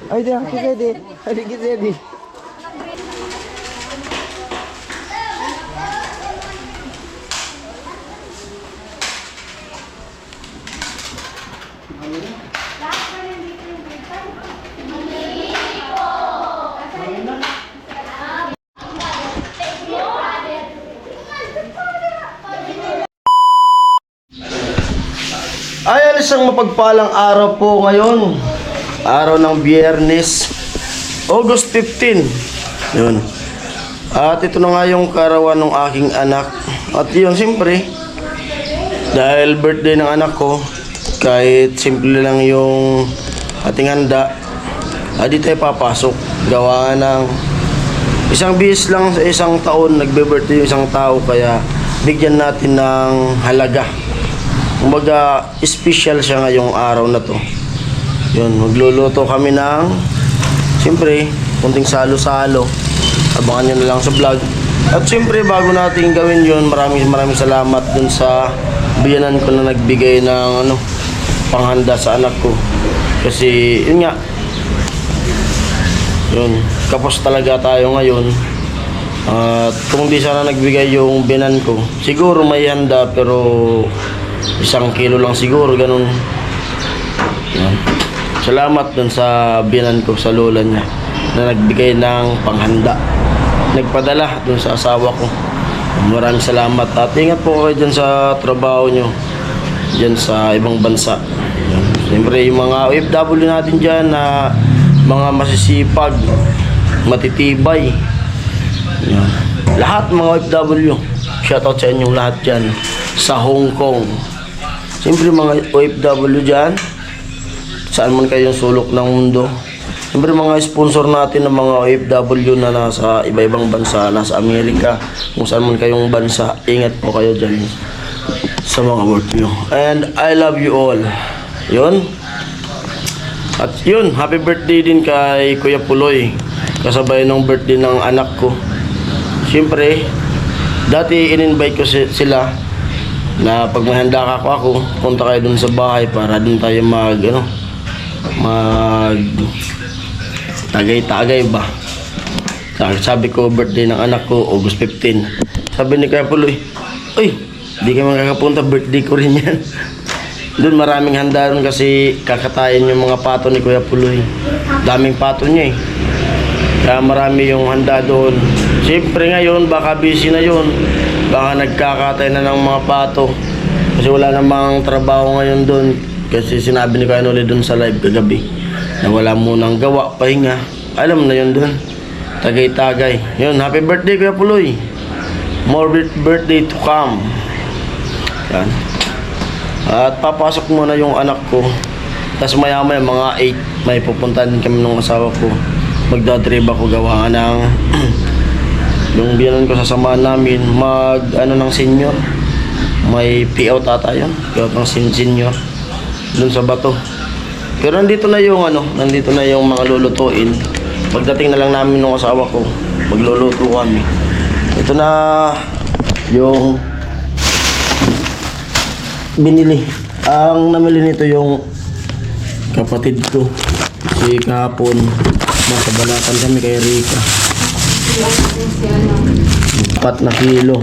Ay, di ako ready. Haligi ready. Ay, isang mapagpalang araw po ngayon. Araw ng Biyernes, August 15. Yun. At ito na nga yung karawan ng aking anak. At yun, siyempre, dahil birthday ng anak ko, kahit simple lang yung ating handa, di tayo papasok. Gawa ng isang bihis lang sa isang taon, nagbe-birthday yung isang tao, kaya bigyan natin ng halaga. Kumbaga, special siya ngayong araw na to. Yun, magluluto kami ng siyempre, kunting salo-salo. Abangan nyo na lang sa vlog. At siyempre, bago natin gawin yun, maraming salamat dun sa biyanan ko na nagbigay ng panghanda sa anak ko. Kasi, yun nga, yun, kapos talaga tayo ngayon. At kung di sana nagbigay yung biyanan ko, siguro may handa, pero 1 kilo lang siguro, ganun. Yan. Salamat dun sa biyanan ko, sa lola niya, na nagbigay ng panghanda, nagpadala dun sa asawa ko. Maraming salamat. At ingat po kayo dyan sa trabaho nyo, dyan sa ibang bansa. Yan. Siyempre yung mga OFW natin dyan na mga masisipag, matitibay. Yan. Lahat mga OFW, shoutout sa inyong lahat dyan sa Hong Kong. Siyempre mga OFW dyan, saan man kayong sulok ng mundo. Siyempre mga sponsor natin ng mga OFW na nasa iba-ibang bansa, nasa Amerika, kung saan man kayong bansa, ingat po kayo dyan sa mga work nyo. And I love you all. Yun. At yun, happy birthday din kay Kuya Puloy, kasabay ng birthday ng anak ko. Siyempre, dati in-invite ko sila na pag may handa ako, punta kayo dun sa bahay para dun tayo tagay-tagay ba. Sabi ko, birthday ng anak ko, August 15. Sabi ni Kuya Puloy, uy, di kayo makakapunta, birthday ko rin yan. Dun maraming handa rin kasi kakatayin yung mga pato ni Kuya Puloy. Daming pato niya eh. Kaya marami yung handa doon. Siyempre ngayon, baka busy na yun. Baka nagkakatay na ng mga pato. Kasi wala namang trabaho ngayon doon. Kasi sinabi ni Kuya Noli doon sa live kagabi na wala munang gawa, pahinga. Alam na yun doon. Tagay-tagay. Yun, happy birthday Kuya Puloy. More birthday to come. Yan. At papasok muna yung anak ko. Tapos maya-maya mga 8, may pupuntahan din kami ng asawa ko. Magdadrive ako, gawa ng yung biyanan ko, sasamahan namin ng senior. May payout ata yun, payout ng senior dun sa bato. Pero nandito na yung mga lulutuin. Pagdating na lang namin ng asawa ko, magluluto kami. Ito na yung binili. Ang namili nito yung kapatid ko. Kasi kahapon nasa Balatan kami kay Rika. 4 na kilo.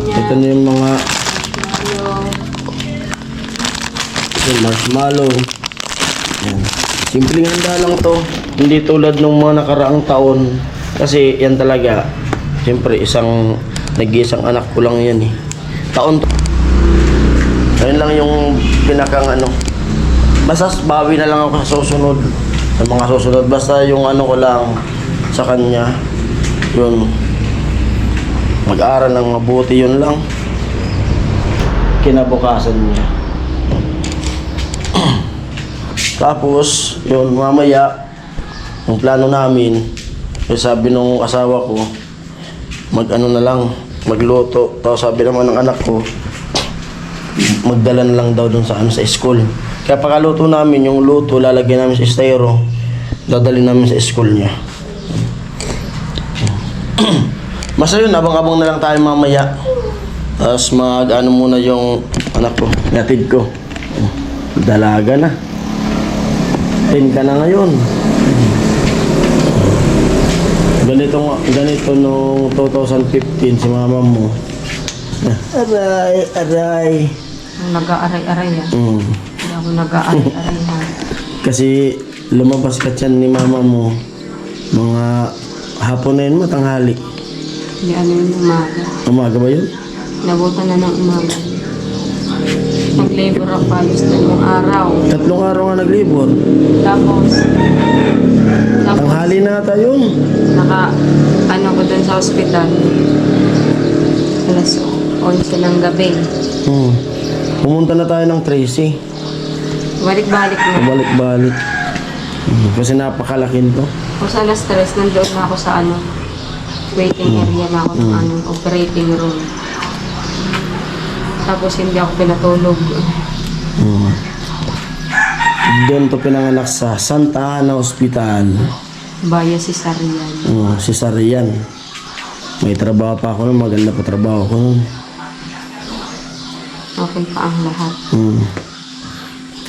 Ito na yung mga marshmallow. Yan. Simpleng handa lang to. Hindi tulad ng mga nakaraang taon. Kasi yan talaga. Siyempre nag-iisang anak ko lang yan eh. Taon to. Ayun lang yung pinakang Basta bawi na lang ako sa susunod. Sa mga susunod. Basta yung ko lang sa kanya. Yun. Mag-aral ng mabuti, yun lang. Kinabukasan niya. Tapos, yun, mamaya, yung plano namin, sabi nung asawa ko, na lang, magluto. Tapos sabi naman ng anak ko, magdala na lang daw dun sa school. Kaya pagkaluto namin, yung luto, lalagyan namin sa estero, dadalhin namin sa school niya. Basta yun, abang-abang na lang tayo mamaya. Tapos muna yung anak ko, natid ko. Dalaga na. 10 ka na ngayon. Ganito nung 2015 si mama mo. Aray. Nag-aaray-aray yan. Hindi ako nag-aaray-aray ha. Kasi lumabas ka tiyan ni mama mo. Mga hapon na yun, matanghali. Hindi ano yung umaga. Umaga ba yun? Nabutan na ng umaga. Nag-labor ako ayos na yung araw. 3 araw nga naglibor. Tapos Tanghali na ata yun. ano ko dun sa ospital. Alas 11 ng gabi. Pumunta na tayo ng Tracy. Balik-balik na. Balik-balik. Kasi napakalakin to. Kung sa alas 3, nandoon na ako sa waiting area na ako ng operating room. Tapos hindi ako pinatulog. Doon to pinanganak sa Santa Ana Hospital. Baya si Sarian. Si Sarian. May trabaho pa ako nun. Maganda pa trabaho ko nun. Okay pa ang lahat.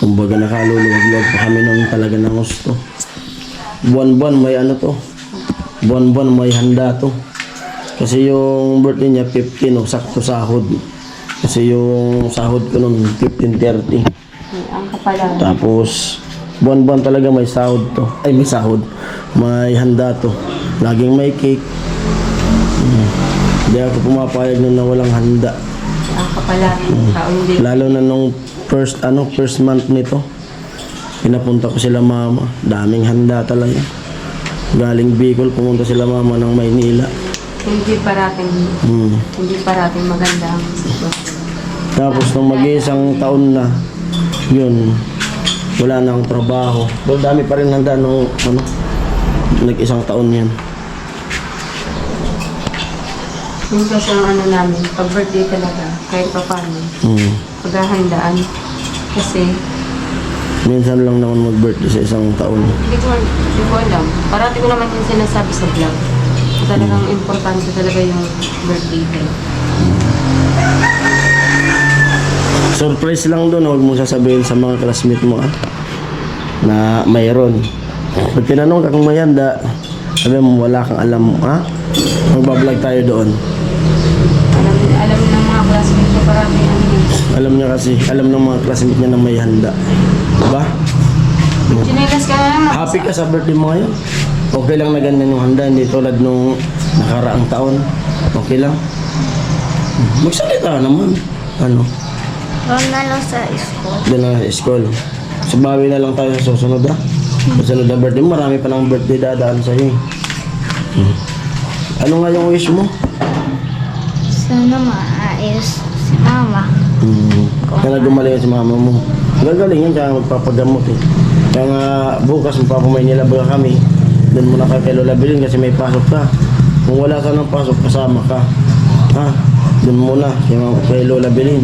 Kumbaga nakaluluwag-luwag pa kami nun talaga ng gusto. Buwan-buwan may ano to. Buwan-buwan may handa to. Kasi yung birthday niya 15 sakto sahod. Kasi yung sahod ko nun 15:30. Ang kapalan. Tapos buwan-buwan talaga may sahod to. Ay may sahod. May handa to. Laging may cake. Hindi ako pumapayag na walang handa. Ang kapalan. Hindi. Lalo na nung first month nito. Pinapunta ko sila mama. Daming handa talaga. Galing Bicol, pumunta sila mama ng Maynila. Hindi parating maganda ang sitwasyon. Tapos nung mag-iisang taon na, yun, wala na akong trabaho. Pero dami pa rin handa nung nag-isang taon yan. Yung kasi ang namin, pag birthday talaga, kahit pa paano, paghahandaan. Kasi, Minsan lang naman mag-birthday sa isang taon. hindi ko alam. Parati ko naman yung sinasabi sa vlog. Talagang importante talaga yung birthday ko. Surprise lang doon, huwag mo sasabihin sa mga classmate mo na mayroon. Pag tinanong ka kung may handa, sabi mo wala kang alam, magbablog tayo doon. Alam ng mga classmates ko parati Alam niya kasi, alam ng mga classmate niya na may handa. Diba? Chinelas ka na lang. Happy ka sa birthday mo ngayon? Okay lang na ganyan yung handa, hindi tulad nung nakaraang taon. Okay lang? Magsalita naman. Doon na lang sa school. Doon na sa school. So, bawi na lang tayo sa susunod Susunod na birthday mo, marami pa ng birthday dadaan sa'yo. Ano nga yung wish mo? Sana maayos si mama. Kaya gumaling si mama mo. Gagaling yan, kaya magpapagamot Kaya nga bukas magpapamaynila ba kami. Doon muna kay Lola Bilin kasi may pasok ka. Kung wala ka ng pasok, kasama ka. Doon muna kay Lola Bilin.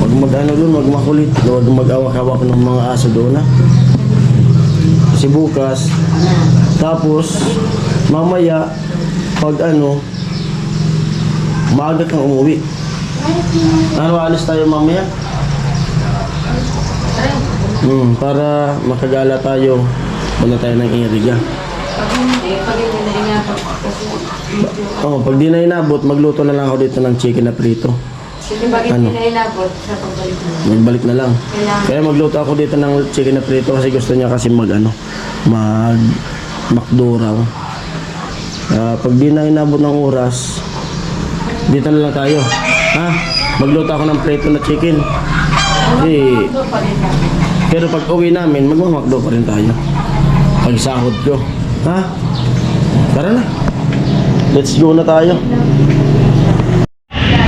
Huwag doon, huwag makulit. Huwag mag-awak-awak ng mga aso doon Kasi bukas, tapos mamaya, pag maaga kang umuwi. Alis tayo mamaya? Para makagala tayo. Wala tayo ng iriga. Pag hindi na inabot. Pag di na inabot, magluto na lang ako dito ng chicken na prito. Kasi pag hindi na inabot, sa pagbalik na. Magbalik na lang. Kaya magluto ako dito ng chicken na prito kasi gusto niya kasi mag-McDo raw. Pag di na inabot ng oras, dito na lang tayo. Magluto ako ng prito na chicken. Pero pag uwi namin, magmamakdo pa rin tayo. Pag sahod ko. Tara na. Let's go na tayo.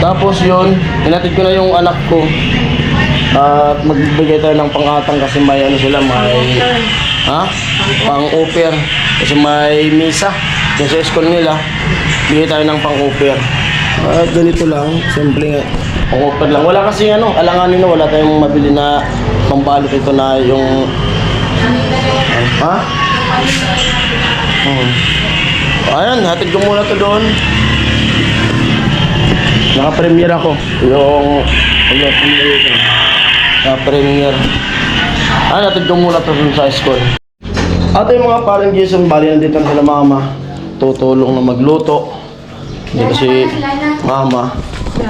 Tapos yun, inatid ko na yung anak ko. At magbibigay tayo ng pangatang kasi may sila, may pang-offer. Kasi may misa. Kasi sa school nila, bigay tayo ng pang-offer. At ganito lang, simple pang-offer lang. Wala kasi alanganin wala tayong mabili na pambalot ito na yung ayan, hatid ko muna to doon. Naka-premiere ako. Naka-premiere. Natid ko muna to dun sa school. At yung mga parang Jason, bali nandito na sila mama. Tutulong na magluto. Dito si mama.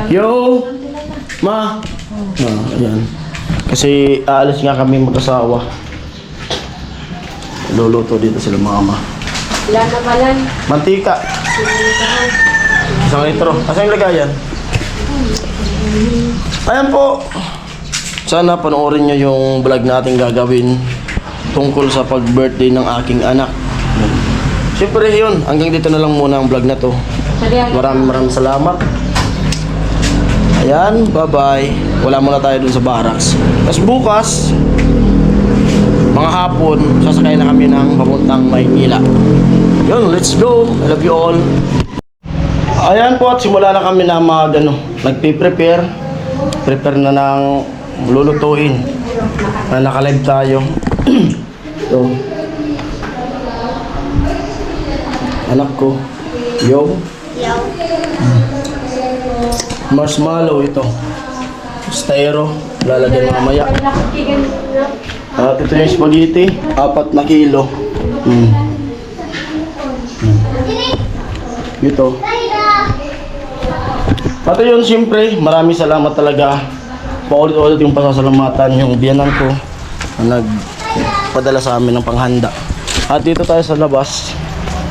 Yo! Ma! Ayan. Kasi aalis nga kami mag-asawa. Luluto dito sila mama. Wala na malan. Mantika. 1 litro. Asa yung lagayan? Ayan po. Sana panoorin nyo yung vlog natin gagawin tungkol sa pag-birthday ng aking anak. Siyempre yun, hanggang dito na lang muna ang vlog na to. Maraming salamat. Ayan, bye-bye. Wala muna tayo dun sa barracks. Tapos bukas, mga hapon, sasakay na kami ng papuntang Maynila. Yun, let's go. I love you all. Ayan po, at simula na kami na nagpe-prepare. Prepare na ng lulutuin. Na naka-live tayo. Ito. Anak ko. Yo. Yaw. Marshmallow ito. Styro. Lalagyan mamaya. At ito yung spaghetti. 4 na kilo. Ito. At yun, siyempre, maraming salamat talaga. Paulit-ulit yung pasasalamatan yung biyanan ko na nagpadala sa amin ng panghanda. At dito tayo sa labas.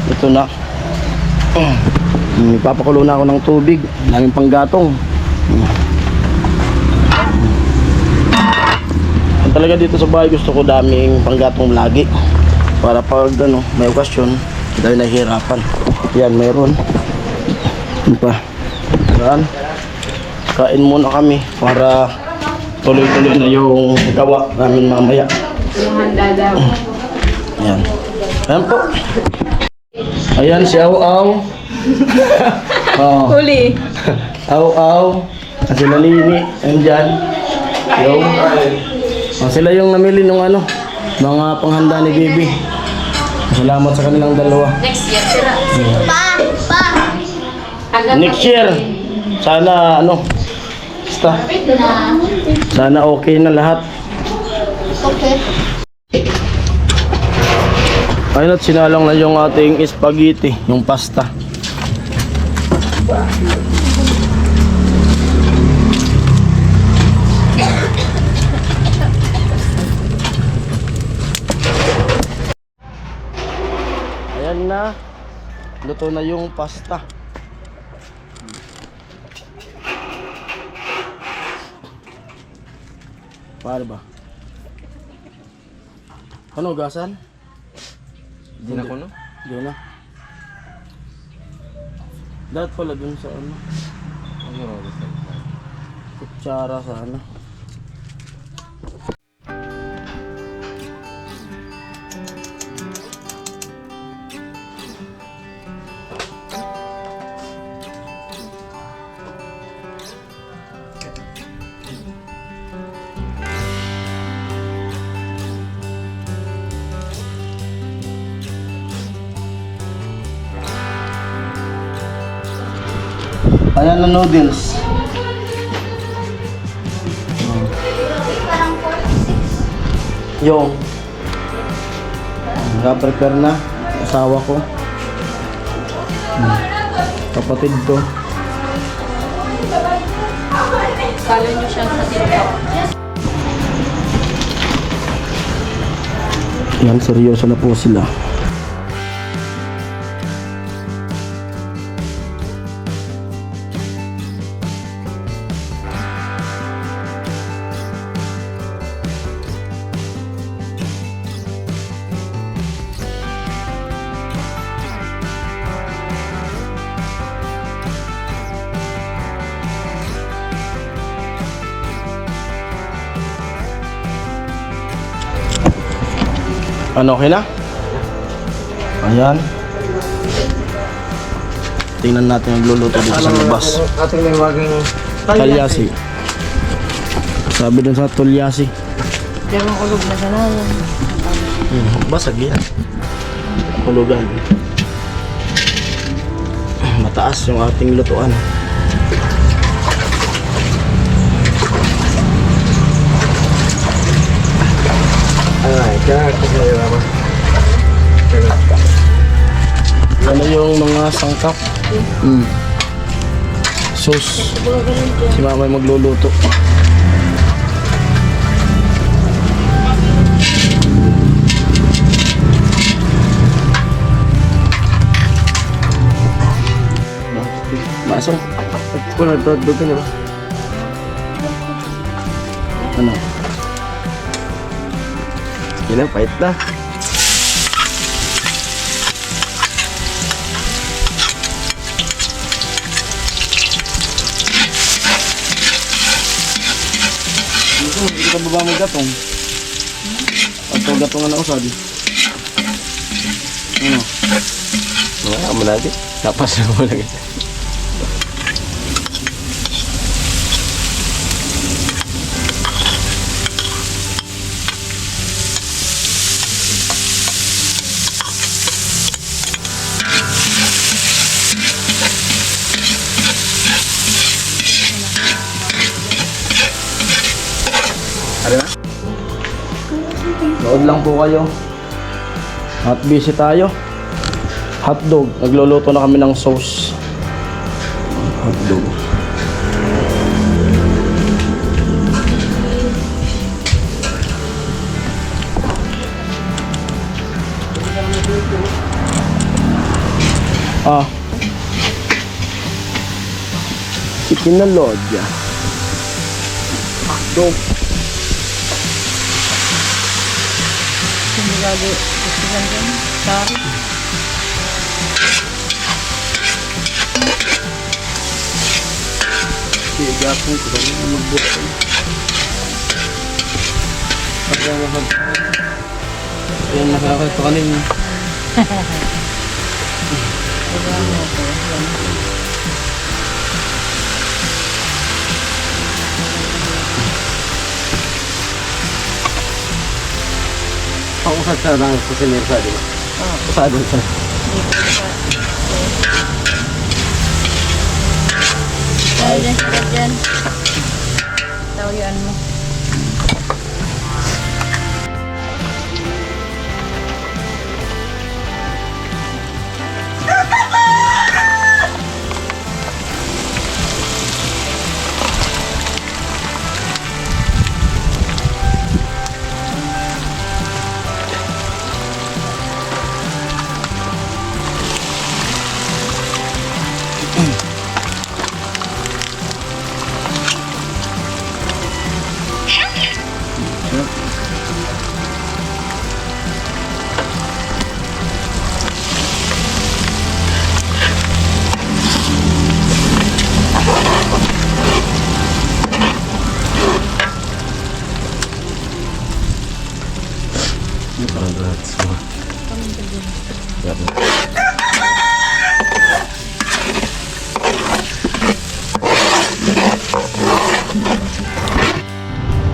Ito na. Ipapakulo na ako ng tubig. Daming panggatong. Talaga dito sa bahay gusto ko daming panggatong lagi. Para pag may okasyon, hindi tayo nahihirapan. Yan, meron. Ano pa? Yan. Kain muna kami para tuloy-tuloy na yung gawa namin mamaya. Yung handa daw. Ayan. Ayan po. Ayan si Aw-Aw. Oh. Huli. Aw-Aw. At sila Lini. Ayan dyan. Yo. Sila yung namili ng mga panghanda ni Baby. Salamat sa kanilang dalawa. Next year, sira. Next year, sana basta. Sana okay na lahat. Okay. Ayun, at sinalang na yung ating spaghetti, yung pasta. Ayan na. Luto na yung pasta. Paano ba? Ano, gasan? Hindi na ko, no? Hindi na. Dapat pala dun sa Ano rin? kutsara sa Ayan na noodles. Parang 46. Yung prepare na asawa ko. Kapatid ko. Follow nyo siya sa TikTok. Yan, seryoso na po sila. Ano, okay na? Ayan. Tingnan natin ang luluto dito sa labas. Ating may waging Talyasi. Sabi dun sa tulyasi. Diyan ang ulog na sanayan. Basag yan. Hulugan. Mataas yung ating lutuan. Kaya kasi ako. Ano yung mga sangkap? Sauce. Si mama yung magluluto. Masong. Kung nagdodog ka niya ba? Ano? Sige na, pahit na. Hindi ka baba mo gatong. At gatong na usad. Ano? Wala mo lagi. Tapos na mo lagi. Ano na? Load lang po kayo. At busy tayo. Hotdog. Nagluluto na kami ng sauce. Hotdog. Ah. Chicken na lodya. Hotdog. Sinigago. Gusto ka dyan? Sorry. Siga po ko rin magbuot. Ayan, nakakita kanina. Ako sa lang sa sinersa, di ba? Sa doon sa. Dyan, sarap dyan. Tawian mo.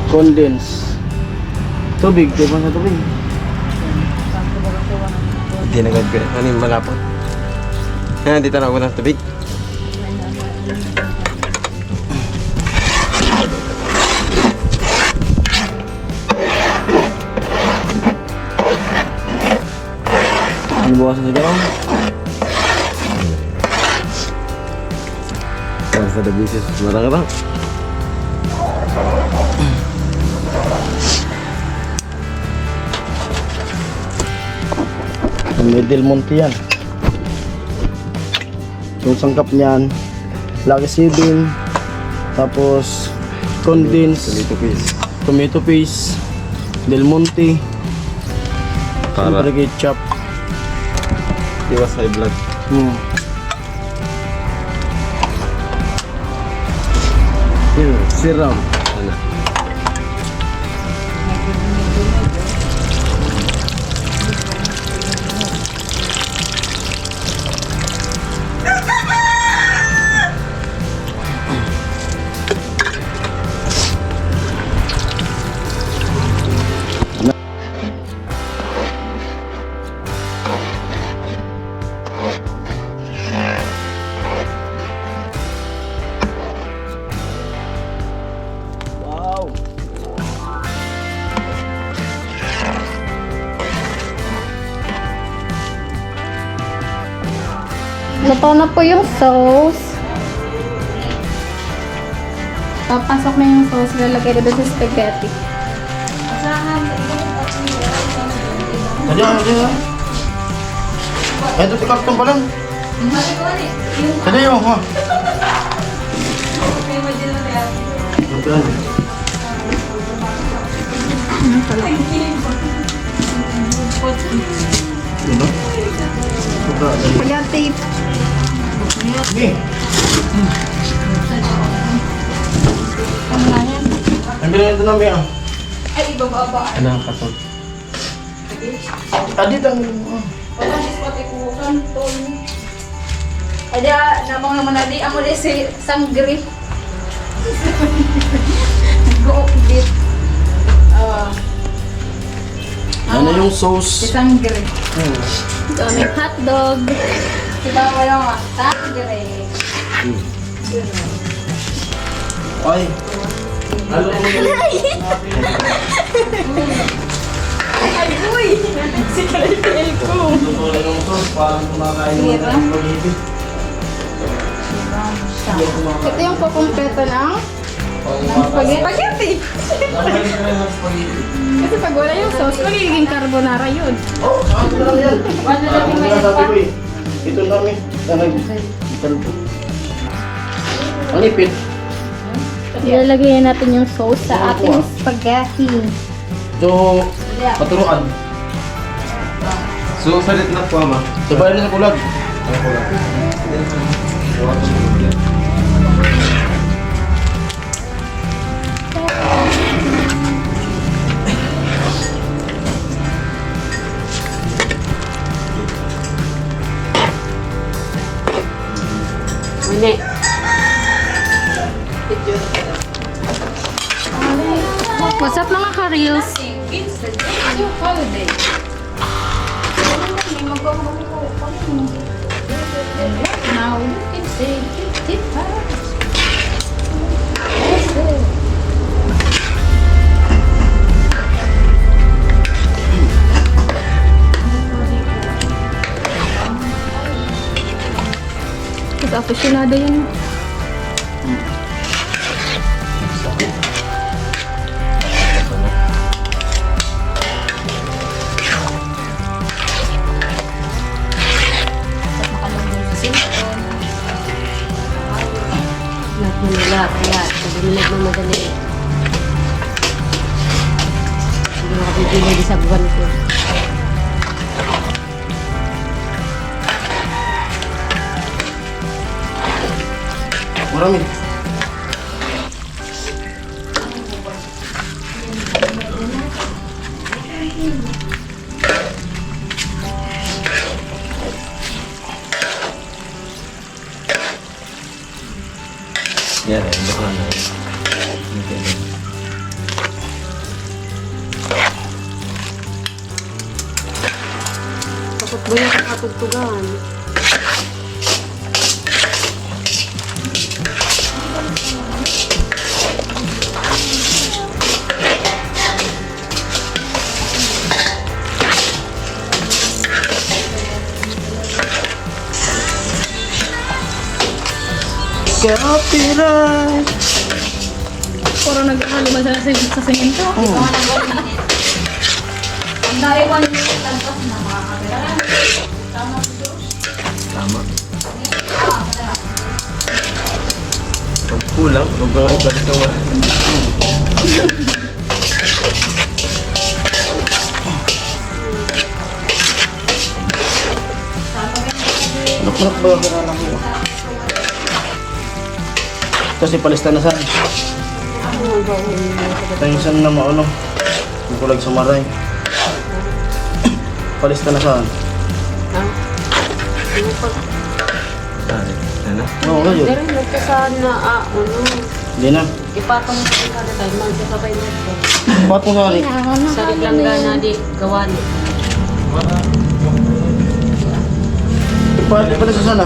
Condense. Tubig, di ba sa tubig? Hindi na gagawin. Ano yung malapot? Dito na ako ng tubig. Ano bukasan sa gawang? Para sa the business. Marang-rang. May Del Monte yan. Yung sangkap niyan, Lucky 7, tapos condense, tomato paste, Del Monte, Para siyempre ketchup. iwas high blood. Siram. Ano? Wow! Luto na po yung sauce. Papasok na yung sauce. Lalagay na doon sa spaghetti. Tadi aja. Itu karton pa lang. Tadi yung ha. Spaghetti. Ambil itu namin ah. Ano ang katot? Tadi tang. Ada namang naman na di amo di si sanggri. Go bit. Ano yung Si sauce? sanggri. Ito may hotdog. Kita ko lang sanggri. Ay. Ano Ay, uy! Si Kalitil ko. Tutuloy yung sauce parang kumakain mo Tira. ng spaghetti. Ito yung kukumpleto ng spaghetti. Nakakain ka rin ng spaghetti. Kasi pag wala yung sauce, magiging carbonara yun. Oh, saan ko lang yan? Wala na Ang may sabi pa. ko eh. Ito namin. Talpo. Ang ipit. Ilalagay natin yung sauce sa ating spaghetti. So, paturuan. So, salit na po, ama. Sabayan na sa kulag. Ano ko lang? Uni. What's up mga ka-reels? Now you can say goodbye. Kasi aficionado yun. Lahat. Pag nagmamadali. Hindi mo kapipili sa buwan ko. Marami. Yan, hindi ko na. Takot mo yung kakatugtugan. Copyright. Puro nag-aalima sa semento. Ang dahil 1 minute lagpas na mga kamera. Tama. Pag kulang, mag-balik ka ba? Anak ba ang anak mo? Kasi palista na saan? Tayo saan na maano? Yung kulag sa maray. Palista na saan? Ha? Ano pag... Ano? Oo, ngayon. Pero nagkasaan na, Hindi na. ipatong mo sa kada tayo, magkakabay mo ito. Ba't mo sari? Sa Riplangga na di gawan. Palista sa sana?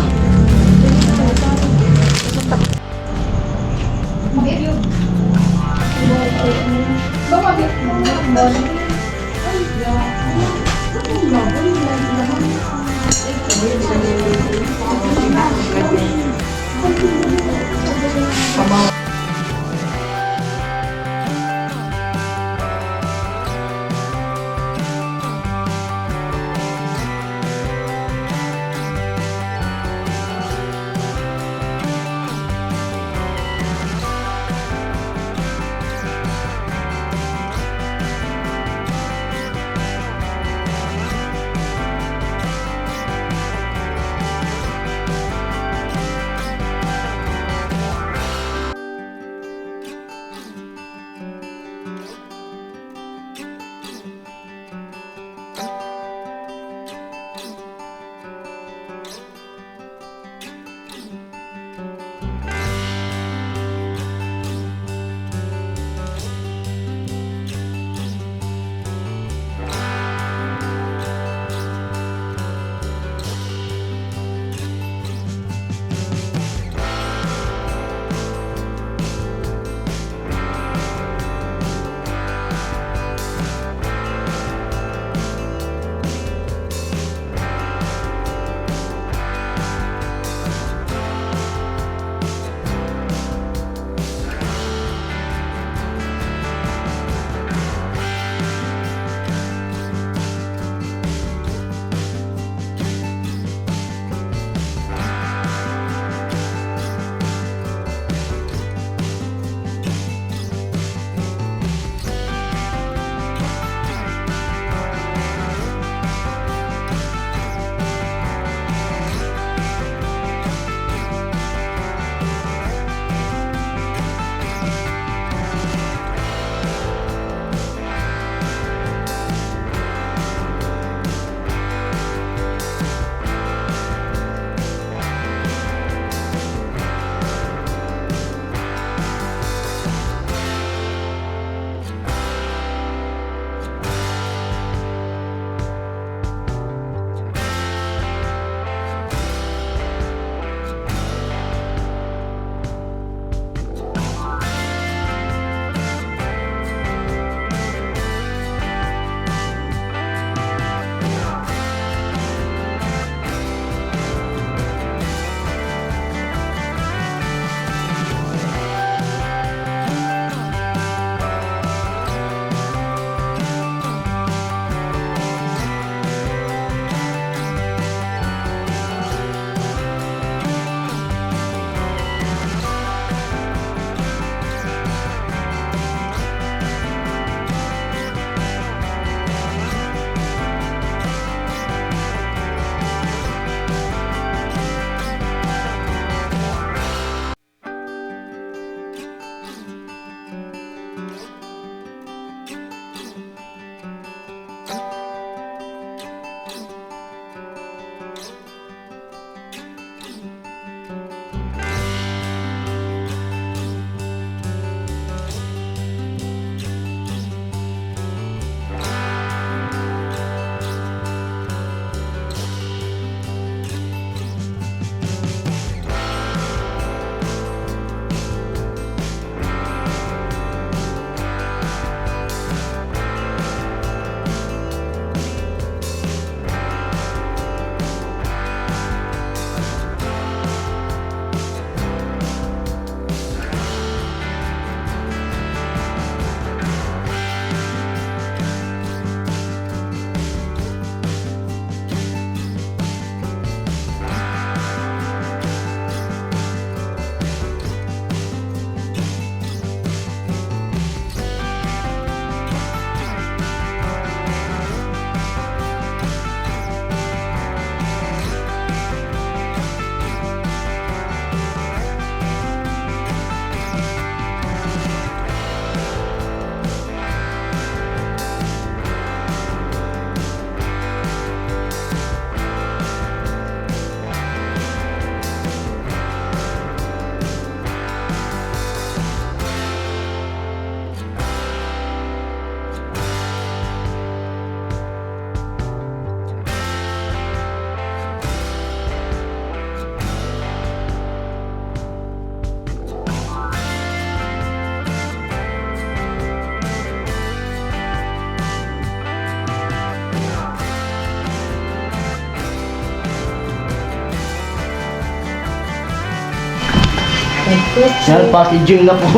Yan, packaging na po.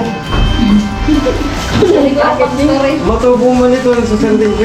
Matubo mo nito sa sandal.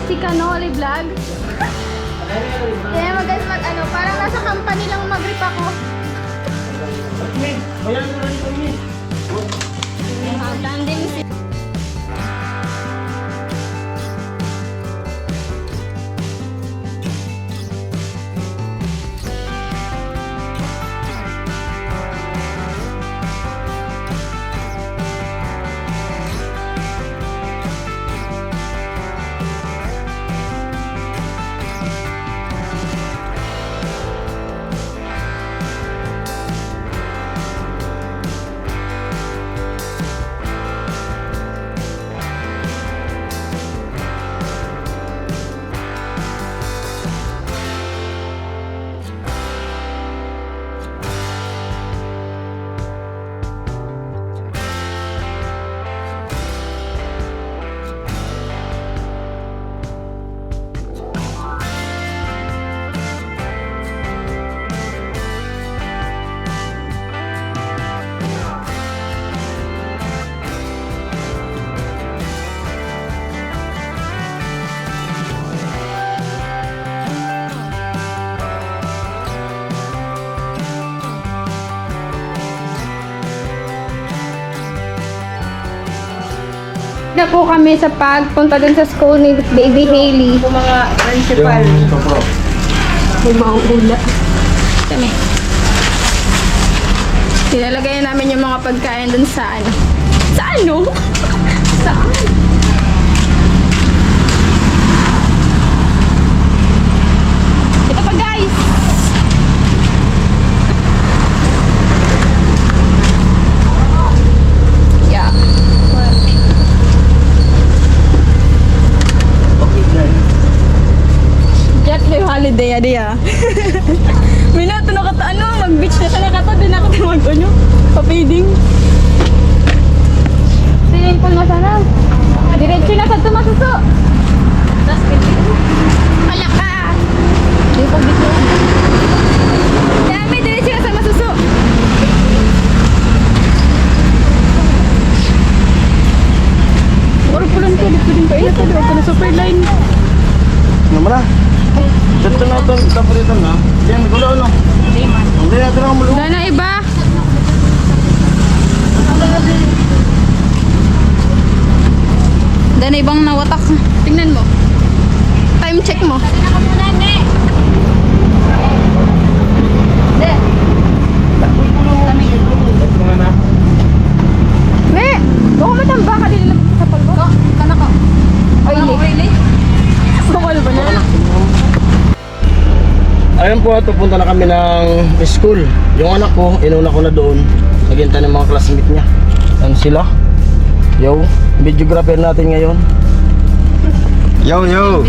Si Canoli Vlog. Kaya guys, parang nasa company lang mag-rip ako. Tandem si na po kami sa pagpunta dun sa school ni Baby Hailey. Yung mga principal. May mauula. Kami. Nilalagay na namin yung mga pagkain dun sa ano. Sa ano? Saan? Ito pa guys! Yeah. Jet may holiday ya dia. Minato na kata ano, mag-beach na sana kata din ako mag ano, pa-feeding. Swimming pool na sana. Diretso na sa tumasuso. Tas wala ka. Di pa dito. Dami diretso na sa masuso. Or pulan ko dito din pa ito, di ako na super line. Ano mo na? Dito na ito, tapos dito na. Diyan, gulo no? Hindi natin ang mulo. Wala na iba. Dana ibang nawatak. Tingnan mo. Time check mo. Me, baka matamba ka din sa palbo. Kana ka. Oily. Baka ba na? Ayun po, pupunta na kami ng school. Yung anak ko, inuna ko na doon. Naghintay ng mga classmate niya. Saan sila? Yo, videographer natin ngayon. Yo, yo!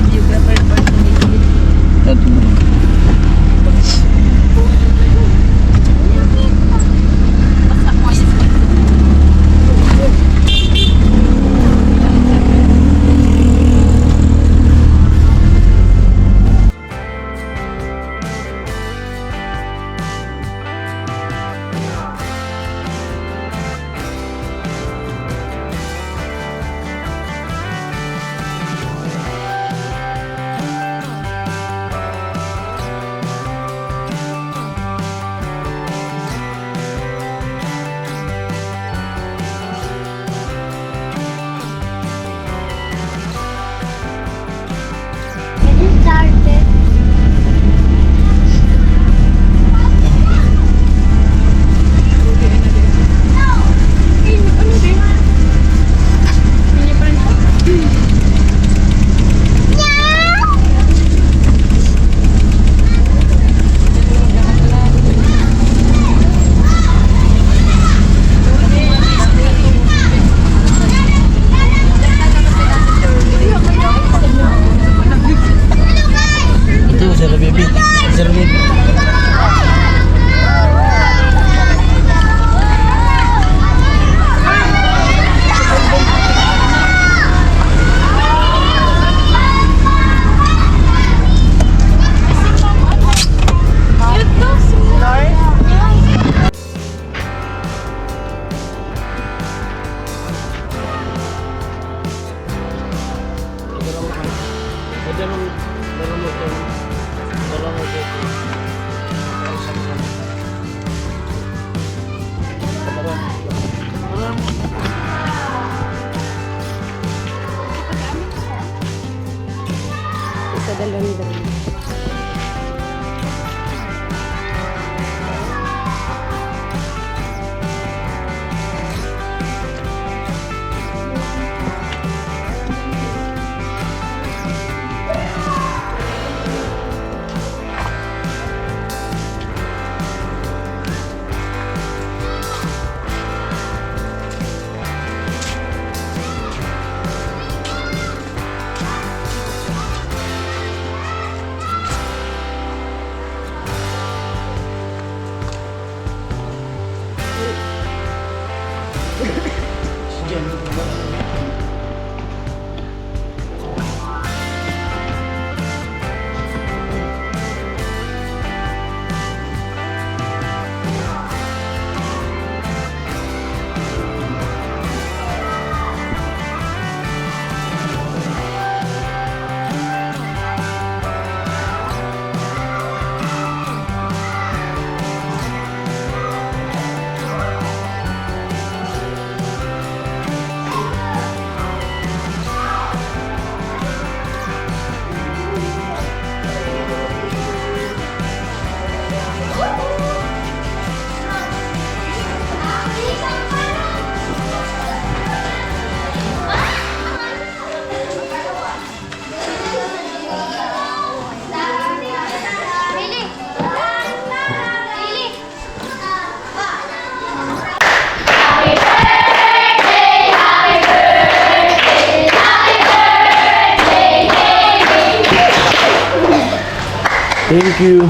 Thank you.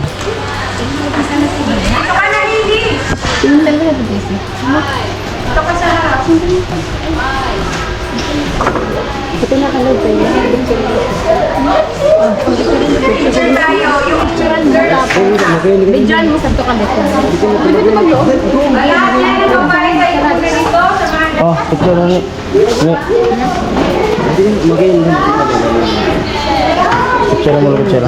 Pinuntan mo na ito, Jesse. Ito na kalog tayo. Bidyan mo sa ito ka beto. Dito mag-loob. Oh, picture na ni. Magayon din. Picture mo, picture.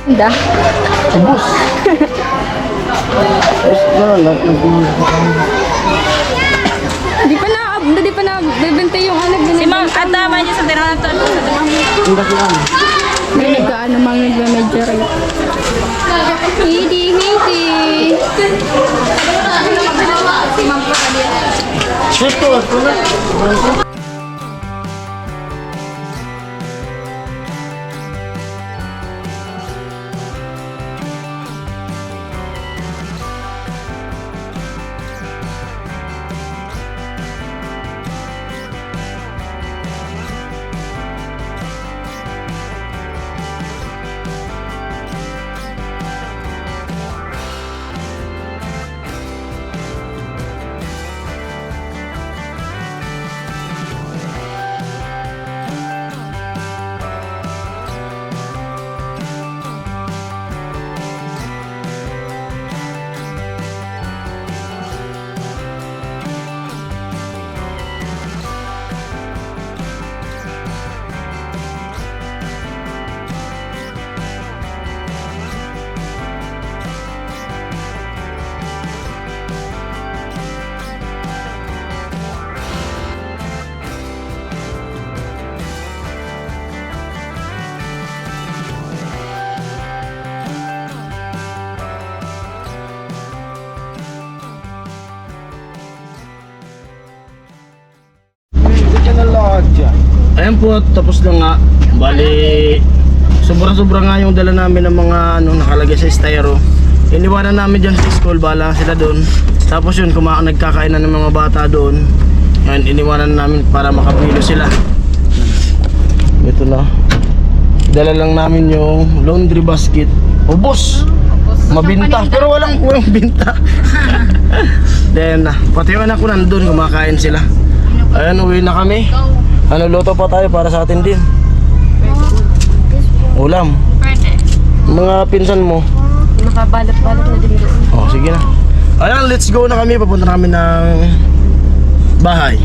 Da. Ubus. Di pa na bebenta yung ano. Si Ma'am, at tama niya sa tinanong to. May nag-ano mga nagme-medyo rin. Hindi. Ayan po, tapos na nga. Bali, sobra-sobra nga yung dala namin ng mga nakalagay sa styro. Iniwanan namin dyan sa school, bala sila doon. Tapos yun, nagkakainan ng mga bata doon. Yan, iniwanan namin para makapilo sila. Ito na. Dala lang namin yung laundry basket. Ubos! Mabinta, pero walang binta. Then, pati yung anak ko nandun, kumakain sila. Ayan, uwi na kami. Luto pa tayo para sa atin din. Ulam. Pwede. Mga pinsan mo. Makabalot-balot na din doon. Oh, sige na. Ayan, let's go na kami. Papunta namin ng bahay.